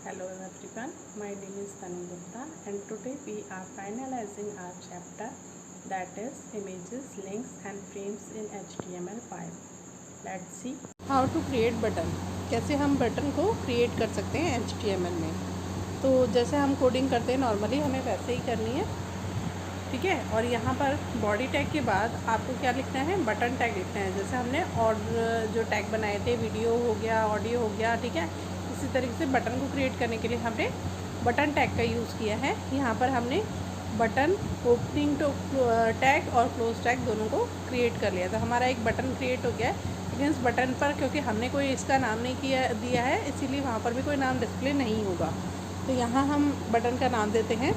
Hello everyone, my name is Tanu Gupta and today we are finalizing our chapter that is images, links and frames in HTML5. Let's see how to create button. कैसे हम button को create कर सकते हैं HTML में। तो जैसे हम कोडिंग करते हैं नॉर्मली हमें वैसे ही करनी है, ठीक है। और यहाँ पर बॉडी टैग के बाद आपको क्या लिखना है, बटन टैग लिखना है। जैसे हमने और जो टैग बनाए थे, वीडियो हो गया, ऑडियो हो गया, ठीक है। इसी तरीके से बटन को क्रिएट करने के लिए हमने बटन टैग का यूज़ किया है। यहाँ पर हमने बटन ओपनिंग टू टैग और क्लोज टैग दोनों को क्रिएट कर लिया। तो हमारा एक बटन क्रिएट हो गया है, लेकिन इस बटन पर क्योंकि हमने कोई इसका नाम नहीं दिया है, इसीलिए वहाँ पर भी कोई नाम डिस्प्ले नहीं होगा। तो यहाँ हम बटन का नाम देते हैं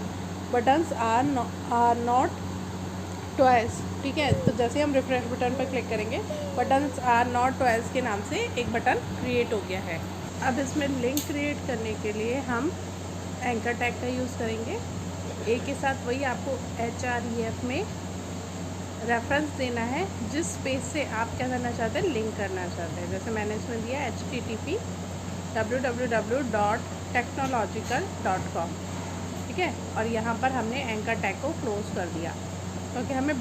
बटन्स आर नॉट टॉयज, ठीक है। तो जैसे हम रिफ्रेश बटन पर क्लिक करेंगे, बटन्स आर नॉट टॉयज के नाम से एक बटन क्रिएट हो गया है। अब इसमें लिंक क्रिएट करने के लिए हम एंकर टैग का यूज़ करेंगे। ए के साथ वही आपको href में रेफरेंस देना है जिस पेज से आप क्या करना चाहते हैं, लिंक करना चाहते हैं। जैसे मैंने इसमें दिया http www.technological.com, ठीक है। और यहाँ पर हमने एंकर टैग को क्लोज़ कर दिया क्योंकि हमें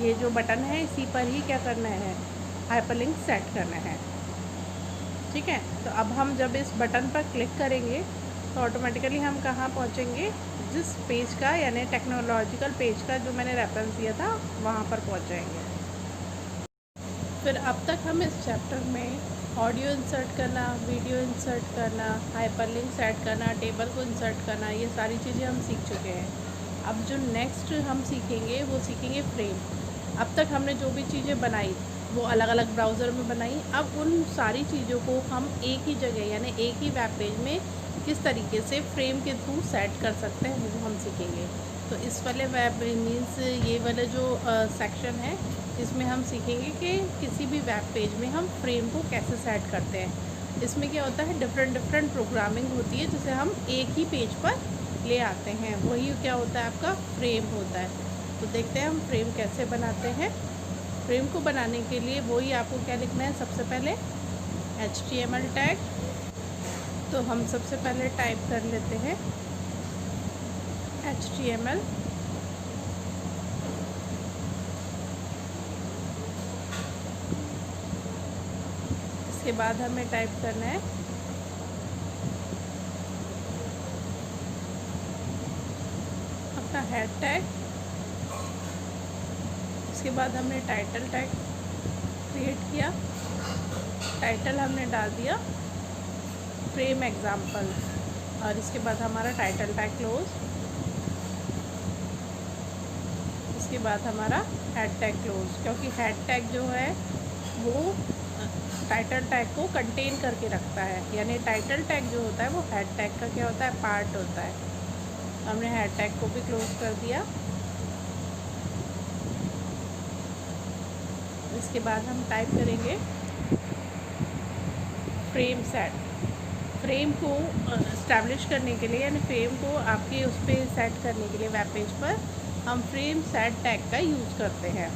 ये जो बटन है इसी पर ही क्या करना है, हाइपरलिंक सेट करना है, ठीक है। तो अब हम जब इस बटन पर क्लिक करेंगे तो ऑटोमेटिकली हम कहाँ पहुँचेंगे, जिस पेज का यानी टेक्नोलॉजिकल पेज का जो मैंने रेफरेंस दिया था वहाँ पर पहुँच जाएंगे। फिर अब तक हम इस चैप्टर में ऑडियो इंसर्ट करना, वीडियो इंसर्ट करना, हाइपरलिंक सेट करना, टेबल को इंसर्ट करना, ये सारी चीज़ें हम सीख चुके हैं। अब जो नेक्स्ट हम सीखेंगे वो सीखेंगे फ्रेम। अब तक हमने जो भी चीज़ें बनाई वो अलग अलग ब्राउज़र में बनाई। अब उन सारी चीज़ों को हम एक ही जगह यानी एक ही वेब पेज में किस तरीके से फ्रेम के थ्रू सेट कर सकते हैं वो हम सीखेंगे। तो इस वाले वेब मीन्स ये वाला जो सेक्शन है इसमें हम सीखेंगे कि किसी भी वेब पेज में हम फ्रेम को कैसे सेट करते हैं। इसमें क्या होता है, डिफरेंट प्रोग्रामिंग होती है जिसे हम एक ही पेज पर ले आते हैं, वही क्या होता है, आपका फ्रेम होता है। तो देखते हैं हम फ्रेम कैसे बनाते हैं। फ्रेम को बनाने के लिए वही आपको क्या लिखना है, सबसे पहले HTML टैग। तो हम सबसे पहले टाइप कर लेते हैं HTML, इसके बाद हमें टाइप करना है अपना हेड टैग। इसके बाद हमने टाइटल टैग क्रिएट किया, टाइटल हमने डाल दिया फ्रेम एग्जाम्पल, और इसके बाद हमारा टाइटल टैग क्लोज। इसके बाद हमारा हेड टैग क्लोज, क्योंकि हेड टैग जो है वो टाइटल टैग को कंटेन करके रखता है, यानी टाइटल टैग जो होता है वो हेड टैग का क्या होता है, पार्ट होता है। हमने हेड टैग को भी क्लोज कर दिया। इसके बाद हम टाइप करेंगे फ्रेम सेट। फ्रेम को इस्टेब्लिश करने के लिए यानी फ्रेम को आपके उस पर सेट करने के लिए वेब पेज पर हम फ्रेम सेट टैग का यूज़ करते हैं,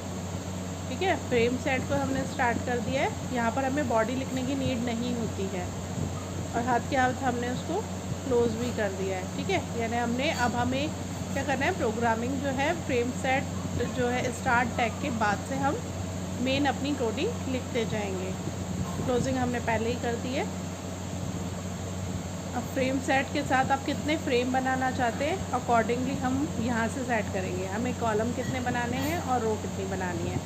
ठीक है। फ्रेम सेट को हमने स्टार्ट कर दिया है। यहाँ पर हमें बॉडी लिखने की नीड नहीं होती है और हाथ के हाथ हमने उसको क्लोज भी कर दिया है, ठीक है। यानी हमने अब हमें क्या करना है, प्रोग्रामिंग जो है फ्रेम सेट जो है स्टार्ट टैग के बाद से हम मेन अपनी कोडिंग लिखते जाएंगे। क्लोजिंग हमने पहले ही कर दी है। अब फ्रेम सेट के साथ आप कितने फ्रेम बनाना चाहते हैं अकॉर्डिंगली हम यहाँ से सेट करेंगे। हमें कॉलम कितने बनाने हैं और रो कितनी बनानी है।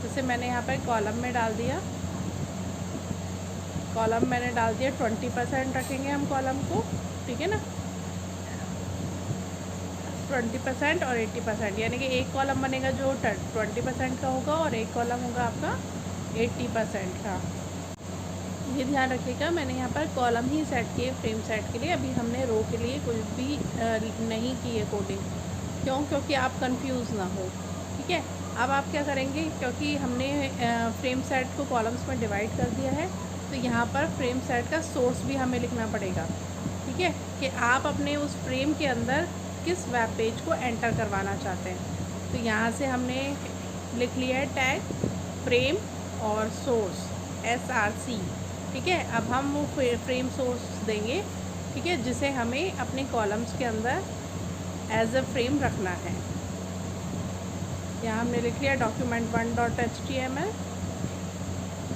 जैसे मैंने यहाँ पर कॉलम में डाल दिया, कॉलम मैंने डाल दिया 20% रखेंगे हम कॉलम को, ठीक है ना। 20% और 80%, यानी कि एक कॉलम बनेगा जो 20% का होगा और एक कॉलम होगा आपका 80% का। ये ध्यान रखिएगा, मैंने यहाँ पर कॉलम ही सेट किए फ्रेम सेट के लिए। अभी हमने रो के लिए कुछ भी नहीं की है कोडिंग। क्यों? क्योंकि आप कंफ्यूज ना हो, ठीक है। अब आप क्या करेंगे, क्योंकि हमने फ्रेम सेट को कॉलम्स में डिवाइड कर दिया है, तो यहाँ पर फ्रेम सेट का सोर्स भी हमें लिखना पड़ेगा, ठीक है, कि आप अपने उस फ्रेम के अंदर किस वेब पेज को एंटर करवाना चाहते हैं। तो यहाँ से हमने लिख लिया है टैग फ्रेम और सोर्स SRC, ठीक है। अब हम वो फ्रेम सोर्स देंगे ठीक है, जिसे हमें अपने कॉलम्स के अंदर एज अ फ्रेम रखना है। यहाँ हमने लिख लिया document1.html।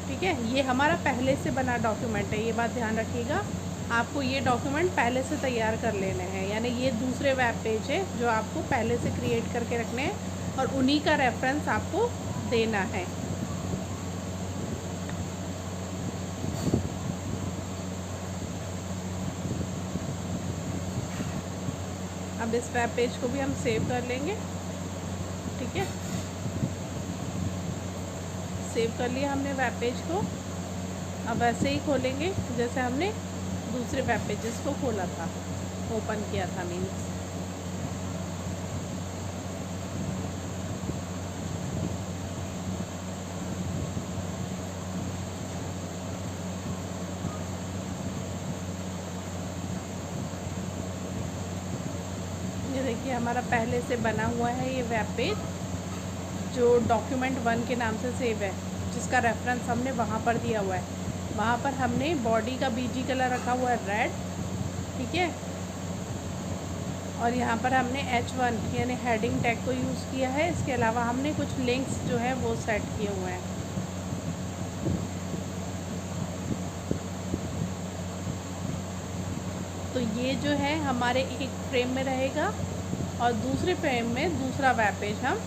ठीक है, ये हमारा पहले से बना डॉक्यूमेंट है, ये बात ध्यान रखिएगा। आपको ये डॉक्यूमेंट पहले से तैयार कर लेने हैं, यानी ये दूसरे वेब पेज है जो आपको पहले से क्रिएट करके रखने हैं और उन्हीं का रेफरेंस आपको देना है। अब इस वेब पेज को भी हम सेव कर लेंगे। ठीक है, सेव कर लिया हमने वेब पेज को। अब ऐसे ही खोलेंगे जैसे हमने दूसरे वेब पेजेस को खोला था, ओपन किया था मीन्स। ये देखिए हमारा पहले से बना हुआ है ये वेब पेज, जो document1 के नाम से सेव है, जिसका रेफरेंस हमने वहाँ पर दिया हुआ है। वहाँ पर हमने बॉडी का बीजी कलर रखा हुआ है रेड। ठीक है, और यहाँ पर हमने H1 यानी हेडिंग टैग को यूज़ किया है। इसके अलावा हमने कुछ लिंक्स जो है वो सेट किए हुए हैं। तो ये जो है हमारे एक फ्रेम में रहेगा और दूसरे फ्रेम में दूसरा वेब पेज हम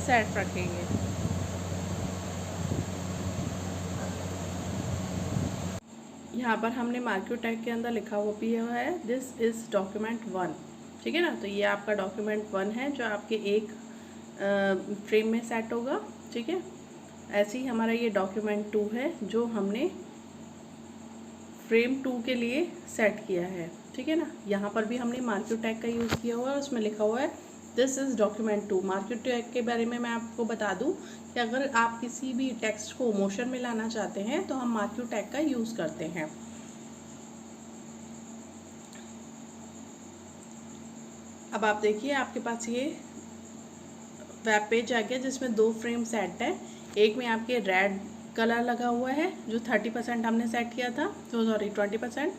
सेट रखेंगे। यहाँ पर हमने मार्क्यू टैग के अंदर लिखा हुआ भी है दिस इज़ document1। ठीक है ना, तो ये आपका document1 है जो आपके एक फ्रेम में सेट होगा। ठीक है, ऐसे ही हमारा ये document2 है जो हमने फ्रेम 2 के लिए सेट किया है। ठीक है ना, यहाँ पर भी हमने मार्क्यू टैग का यूज़ किया हुआ है, उसमें लिखा हुआ है this is document2। Marquee tag के बारे में मैं आपको बता दूँ कि अगर आप किसी भी टेक्स्ट को मोशन में लाना चाहते हैं तो हम मार्क्यू टैग का यूज़ करते हैं। अब आप देखिए आपके पास ये वेब पेज आ गया जिसमें 2 फ्रेम सेट है। एक में आपके रेड कलर लगा हुआ है जो 30% हमने सेट किया था, तो सॉरी 20%,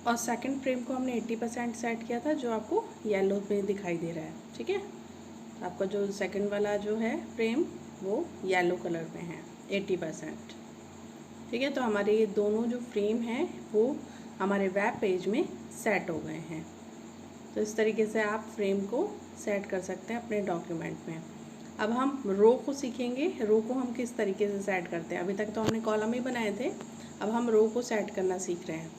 और सेकंड फ्रेम को हमने 80% सेट किया था जो आपको येलो में दिखाई दे रहा है। ठीक है, आपका जो सेकंड वाला जो है फ्रेम वो येलो कलर में है 80%। ठीक है, तो हमारे ये दोनों जो फ्रेम हैं वो हमारे वेब पेज में सेट हो गए हैं। तो इस तरीके से आप फ्रेम को सेट कर सकते हैं अपने डॉक्यूमेंट में। अब हम रो को सीखेंगे, रो को हम किस तरीके से सेट करते हैं। अभी तक तो हमने कॉलम ही बनाए थे, अब हम रो को सेट करना सीख रहे हैं।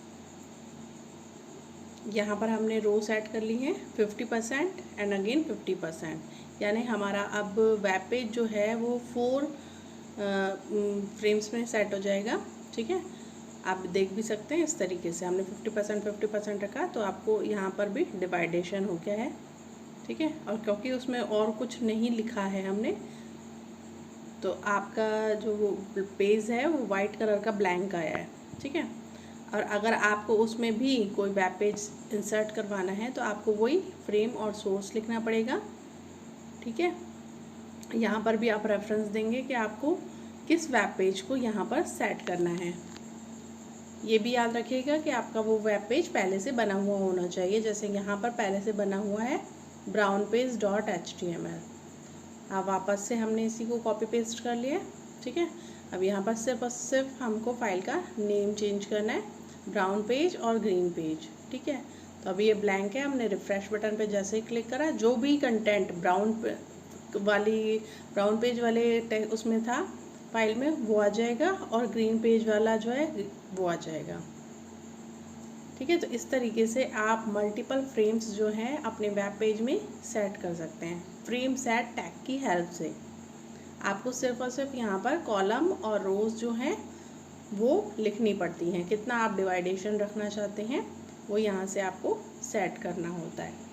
यहाँ पर हमने रो सेट कर ली है 50% एंड अगेन 50%, यानी हमारा अब वेब पेज जो है वो 4 फ्रेम्स में सेट हो जाएगा। ठीक है, आप देख भी सकते हैं इस तरीके से हमने 50% रखा, तो आपको यहाँ पर भी डिवाइडेशन हो गया है। ठीक है, और क्योंकि उसमें और कुछ नहीं लिखा है हमने, तो आपका जो पेज है वो वाइट कलर का ब्लैंक आया है। ठीक है, और अगर आपको उसमें भी कोई वेब पेज इंसर्ट करवाना है तो आपको वही फ्रेम और सोर्स लिखना पड़ेगा। ठीक है, यहाँ पर भी आप रेफरेंस देंगे कि आपको किस वेब पेज को यहाँ पर सेट करना है। ये भी याद रखिएगा कि आपका वो वेब पेज पहले से बना हुआ होना चाहिए, जैसे यहाँ पर पहले से बना हुआ है brownpage.html। अब वापस से हमने इसी को कॉपी पेस्ट कर लिया। ठीक है, अब यहाँ पर सिर्फ हमको फाइल का नेम चेंज करना है, ब्राउन पेज और ग्रीन पेज। ठीक है, तो अभी ये ब्लैंक है, हमने रिफ्रेश बटन पे जैसे ही क्लिक करा जो भी कंटेंट ब्राउन पेज वाले उसमें था फाइल में वो आ जाएगा और ग्रीन पेज वाला जो है वो आ जाएगा। ठीक है, तो इस तरीके से आप मल्टीपल फ्रेम्स जो हैं अपने वेब पेज में सेट कर सकते हैं फ्रेम सेट टैग की हेल्प से। आपको सिर्फ और सिर्फ यहाँ पर कॉलम और रोज़ जो हैं वो लिखनी पड़ती हैं, कितना आप डिवाइडेशन रखना चाहते हैं वो यहाँ से आपको सेट करना होता है।